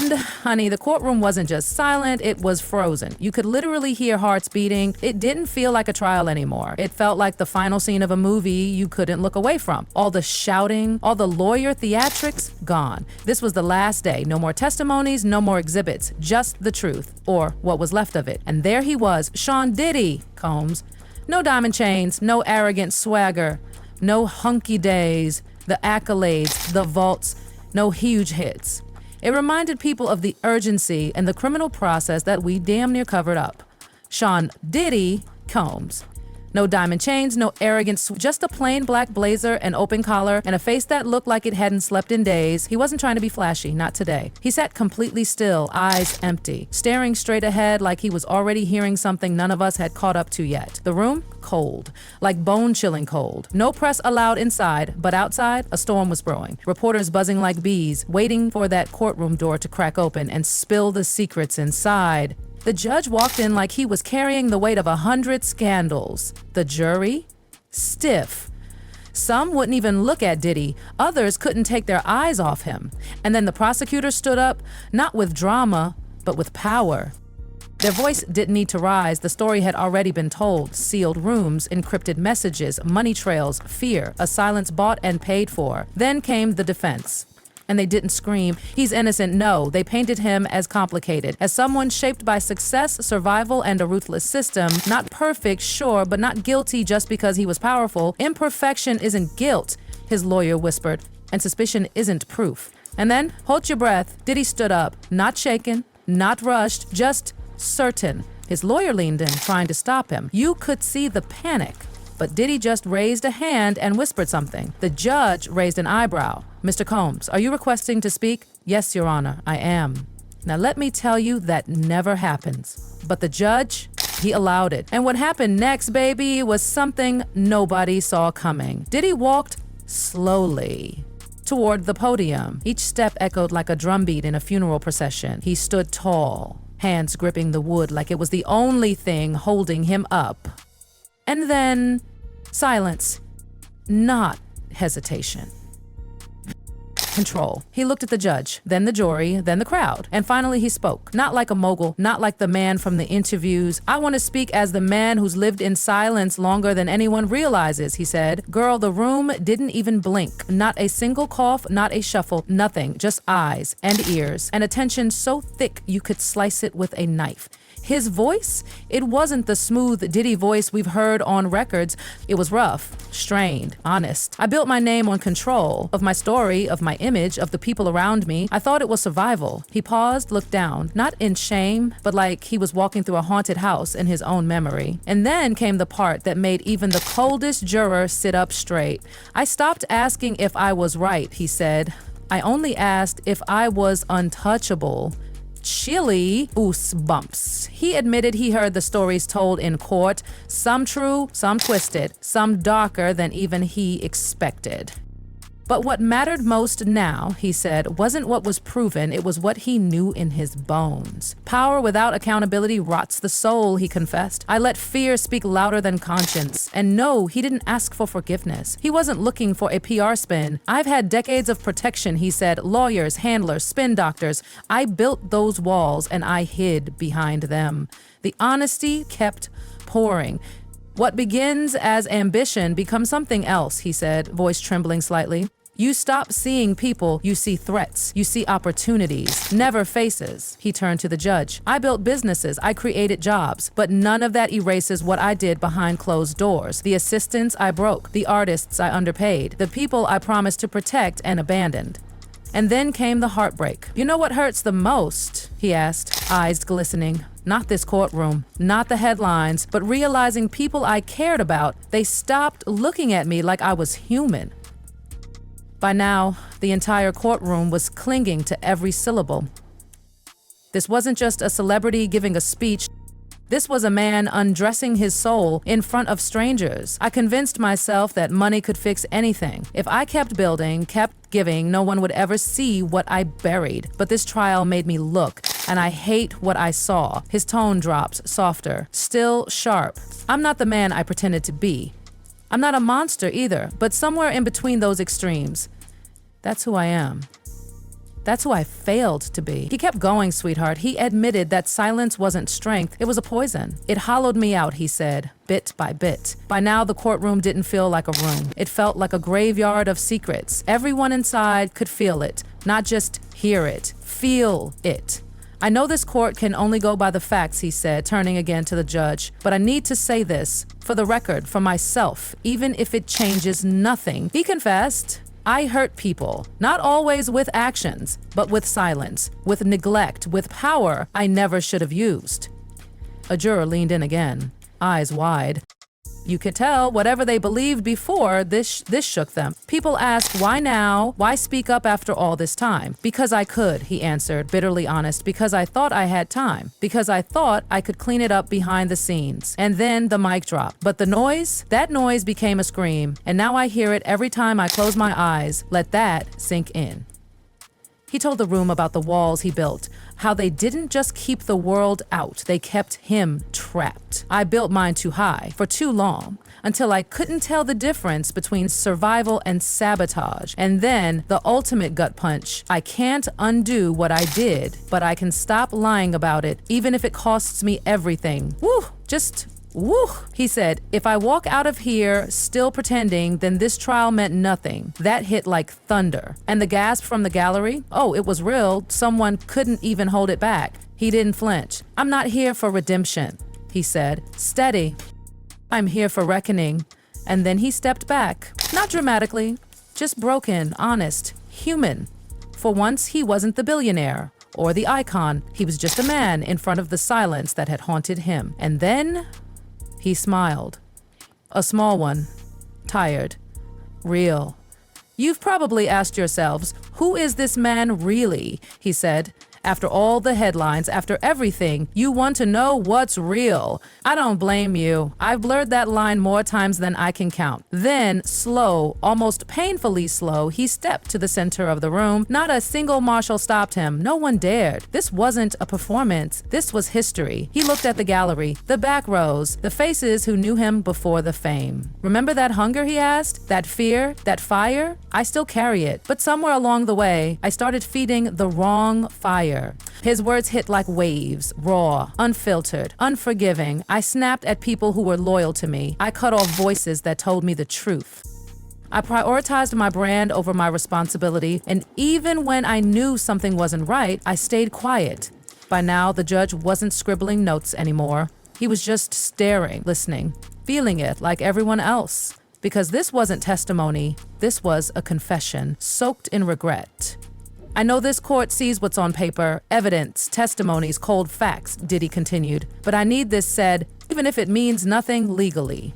And, honey, the courtroom wasn't just silent, it was frozen. You could literally hear hearts beating. It didn't feel like a trial anymore. It felt like the final scene of a movie you couldn't look away from. All the shouting, all the lawyer theatrics, gone. This was the last day. No more testimonies, no more exhibits, just the truth, or what was left of it. And there he was, Sean Diddy Combs. No diamond chains, no arrogant swagger, no hunky days, the accolades, the vaults, no huge hits. It reminded people of the urgency and the criminal process that we damn near covered up. Sean Diddy Combs. No diamond chains, no arrogance, just a plain black blazer, an open collar, and a face that looked like it hadn't slept in days. He wasn't trying to be flashy, not today. He sat completely still, eyes empty, staring straight ahead like he was already hearing something none of us had caught up to yet. The room? Cold. Like bone-chilling cold. No press allowed inside, but outside, a storm was brewing. Reporters buzzing like bees, waiting for that courtroom door to crack open and spill the secrets inside. The judge walked in like he was carrying the weight of 100 scandals. The jury? Stiff. Some wouldn't even look at Diddy. Others couldn't take their eyes off him. And then the prosecutor stood up, not with drama, but with power. Their voice didn't need to rise. The story had already been told. Sealed rooms, encrypted messages, money trails, fear, a silence bought and paid for. Then came the defense. And they didn't scream, "He's innocent." No, they painted him as complicated, as someone shaped by success, survival, and a ruthless system. Not perfect, sure, but not guilty just because he was powerful. Imperfection isn't guilt, his lawyer whispered, and suspicion isn't proof. And then, hold your breath, Diddy stood up, not shaken, not rushed, just certain. His lawyer leaned in, trying to stop him. You could see the panic. But Diddy just raised a hand and whispered something. The judge raised an eyebrow. "Mr. Combs, are you requesting to speak?" "Yes, Your Honor, I am." Now let me tell you, that never happens. But the judge, he allowed it. And what happened next, baby, was something nobody saw coming. Diddy walked slowly toward the podium. Each step echoed like a drumbeat in a funeral procession. He stood tall, hands gripping the wood like it was the only thing holding him up. And then silence, not hesitation. Control. He looked at the judge, then the jury, then the crowd, and finally he spoke. Not like a mogul, not like the man from the interviews. "I want to speak as the man who's lived in silence longer than anyone realizes," he said. Girl, the room didn't even blink. Not a single cough, not a shuffle, nothing. Just eyes and ears, and attention so thick you could slice it with a knife. His voice? It wasn't the smooth Diddy voice we've heard on records. It was rough, strained, honest. I built my name on control of my story, of my image, of the people around me. I thought it was survival. He paused, looked down, not in shame, but like he was walking through a haunted house in his own memory. And then came the part that made even the coldest juror sit up straight. "I stopped asking if I was right," he said. "I only asked if I was untouchable." Chilly goosebumps. He admitted he heard the stories told in court, some true, some twisted, some darker than even he expected. But what mattered most now, he said, wasn't what was proven, it was what he knew in his bones. Power without accountability rots the soul, he confessed. I let fear speak louder than conscience. And no, he didn't ask for forgiveness. He wasn't looking for a PR spin. I've had decades of protection, he said, lawyers, handlers, spin doctors. I built those walls and I hid behind them. The honesty kept pouring. What begins as ambition becomes something else, he said, voice trembling slightly. You stop seeing people, you see threats, you see opportunities, never faces. He turned to the judge. I built businesses, I created jobs, but none of that erases what I did behind closed doors. The assistants I broke, the artists I underpaid, the people I promised to protect and abandoned. And then came the heartbreak. You know what hurts the most? He asked, eyes glistening. Not this courtroom, not the headlines, but realizing people I cared about, they stopped looking at me like I was human. By now, the entire courtroom was clinging to every syllable. This wasn't just a celebrity giving a speech. This was a man undressing his soul in front of strangers. I convinced myself that money could fix anything. If I kept building, kept giving, no one would ever see what I buried. But this trial made me look, and I hate what I saw. His tone drops, softer, still sharp. I'm not the man I pretended to be. I'm not a monster either, but somewhere in between those extremes. That's who I am. That's who I failed to be. He kept going, sweetheart. He admitted that silence wasn't strength, it was a poison. It hollowed me out, he said, bit by bit. By now, the courtroom didn't feel like a room. It felt like a graveyard of secrets. Everyone inside could feel it, not just hear it, feel it. I know this court can only go by the facts, he said, turning again to the judge. But I need to say this, for the record, for myself, even if it changes nothing. He confessed. I hurt people, not always with actions, but with silence, with neglect, with power I never should have used. A juror leaned in again, eyes wide. You could tell whatever they believed before, this shook them. People asked, why now? Why speak up after all this time? Because I could, he answered, bitterly honest. Because I thought I had time. Because I thought I could clean it up behind the scenes. And then the mic dropped. But the noise? That noise became a scream. And now I hear it every time I close my eyes. Let that sink in. He told the room about the walls he built, how they didn't just keep the world out, they kept him trapped. I built mine too high, for too long, until I couldn't tell the difference between survival and sabotage. And then, the ultimate gut punch, I can't undo what I did, but I can stop lying about it, even if it costs me everything. Woo! Woo, he said, if I walk out of here still pretending, then this trial meant nothing. That hit like thunder. And the gasp from the gallery? Oh, it was real. Someone couldn't even hold it back. He didn't flinch. I'm not here for redemption, he said, steady. I'm here for reckoning. And then he stepped back, not dramatically, just broken, honest, human. For once, he wasn't the billionaire or the icon. He was just a man in front of the silence that had haunted him. And then he smiled. A small one. Tired. Real. You've probably asked yourselves, who is this man really? He said. After all the headlines, after everything, you want to know what's real. I don't blame you. I've blurred that line more times than I can count. Then, slow, almost painfully slow, he stepped to the center of the room. Not a single marshal stopped him. No one dared. This wasn't a performance. This was history. He looked at the gallery, the back rows, the faces who knew him before the fame. Remember that hunger, he asked? That fear? That fire? I still carry it. But somewhere along the way, I started feeding the wrong fire. His words hit like waves, raw, unfiltered, unforgiving. I snapped at people who were loyal to me. I cut off voices that told me the truth. I prioritized my brand over my responsibility, and even when I knew something wasn't right, I stayed quiet. By now, the judge wasn't scribbling notes anymore. He was just staring, listening, feeling it like everyone else. Because this wasn't testimony, this was a confession, soaked in regret. I know this court sees what's on paper, evidence, testimonies, cold facts, Diddy continued, but I need this said, even if it means nothing legally.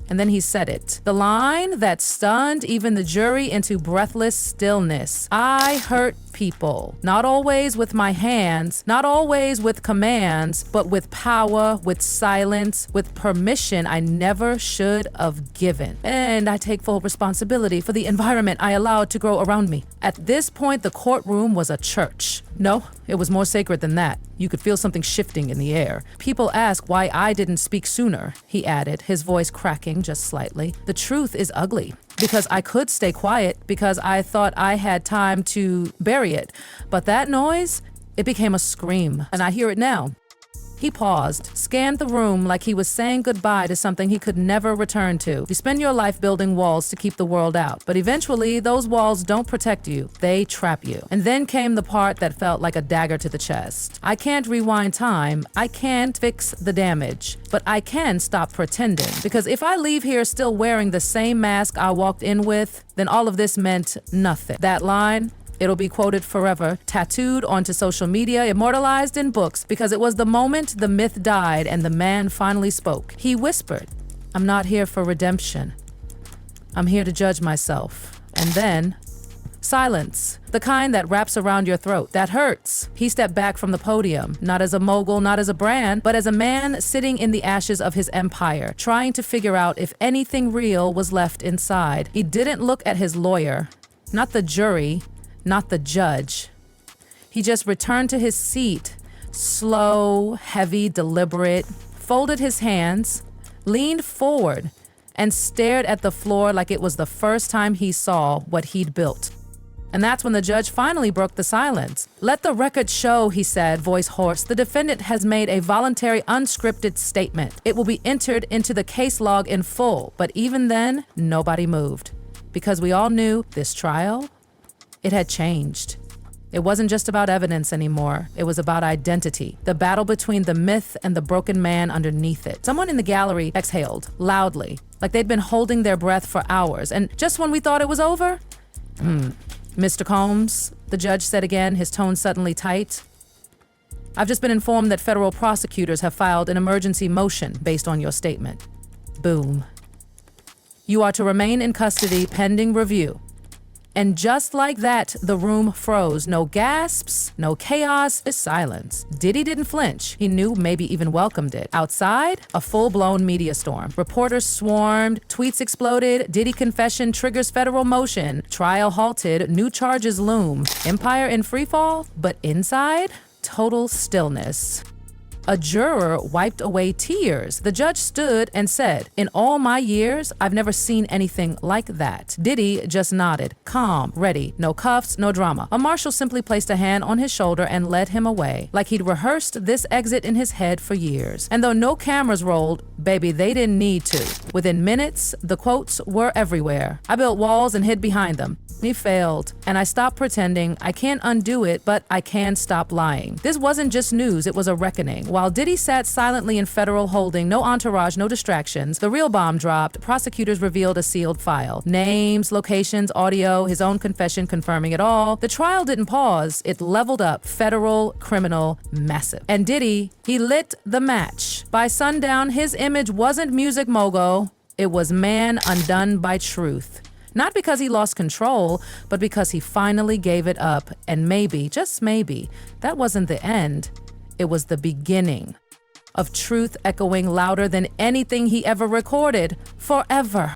And then he said it. The line that stunned even the jury into breathless stillness. I hurt people, not always with my hands, not always with commands, but with power, with silence, with permission I never should have given. And I take full responsibility for the environment I allowed to grow around me. At this point, the courtroom was a church. No, it was more sacred than that. You could feel something shifting in the air. People ask why I didn't speak sooner, he added, his voice cracking just slightly. The truth is ugly. Because I could stay quiet, because I thought I had time to bury it. But that noise, it became a scream, and I hear it now. He paused, scanned the room like he was saying goodbye to something he could never return to. You spend your life building walls to keep the world out, but eventually those walls don't protect you, they trap you. And then came the part that felt like a dagger to the chest. I can't rewind time, I can't fix the damage, but I can stop pretending. Because if I leave here still wearing the same mask I walked in with, then all of this meant nothing. That line, it'll be quoted forever, tattooed onto social media, immortalized in books, because it was the moment the myth died and the man finally spoke. He whispered, I'm not here for redemption. I'm here to judge myself. And then, silence, the kind that wraps around your throat, that hurts. He stepped back from the podium, not as a mogul, not as a brand, but as a man sitting in the ashes of his empire, trying to figure out if anything real was left inside. He didn't look at his lawyer, not the jury, not the judge. He just returned to his seat, slow, heavy, deliberate, folded his hands, leaned forward, and stared at the floor like it was the first time he saw what he'd built. And that's when the judge finally broke the silence. "Let the record show," he said, voice hoarse, "the defendant has made a voluntary unscripted statement. It will be entered into the case log in full." But even then, nobody moved. Because we all knew this trial, it had changed. It wasn't just about evidence anymore. It was about identity. The battle between the myth and the broken man underneath it. Someone in the gallery exhaled loudly, like they'd been holding their breath for hours. And just when we thought it was over, "Mr. Combs," the judge said again, his tone suddenly tight, "I've just been informed that federal prosecutors have filed an emergency motion based on your statement." Boom. "You are to remain in custody pending review." And just like that, the room froze. No gasps, no chaos, just silence. Diddy didn't flinch. He knew, maybe even welcomed it. Outside, a full-blown media storm. Reporters swarmed, tweets exploded, Diddy confession triggers federal motion, trial halted, new charges loom. Empire in freefall, but inside, total stillness. A juror wiped away tears. The judge stood and said, "In all my years, I've never seen anything like that." Diddy just nodded, calm, ready, no cuffs, no drama. A marshal simply placed a hand on his shoulder and led him away, like he'd rehearsed this exit in his head for years. And though no cameras rolled, baby, they didn't need to. Within minutes, the quotes were everywhere. "I built walls and hid behind them. He failed, and I stopped pretending. I can't undo it, but I can stop lying." This wasn't just news, it was a reckoning. While Diddy sat silently in federal holding, no entourage, no distractions, the real bomb dropped. Prosecutors revealed a sealed file. Names, locations, audio, his own confession confirming it all. The trial didn't pause, it leveled up. Federal, criminal, massive. And Diddy, he lit the match. By sundown, his image wasn't music mogul, it was man undone by truth. Not because he lost control, but because he finally gave it up. And maybe, just maybe, that wasn't the end. It was the beginning of truth echoing louder than anything he ever recorded, forever.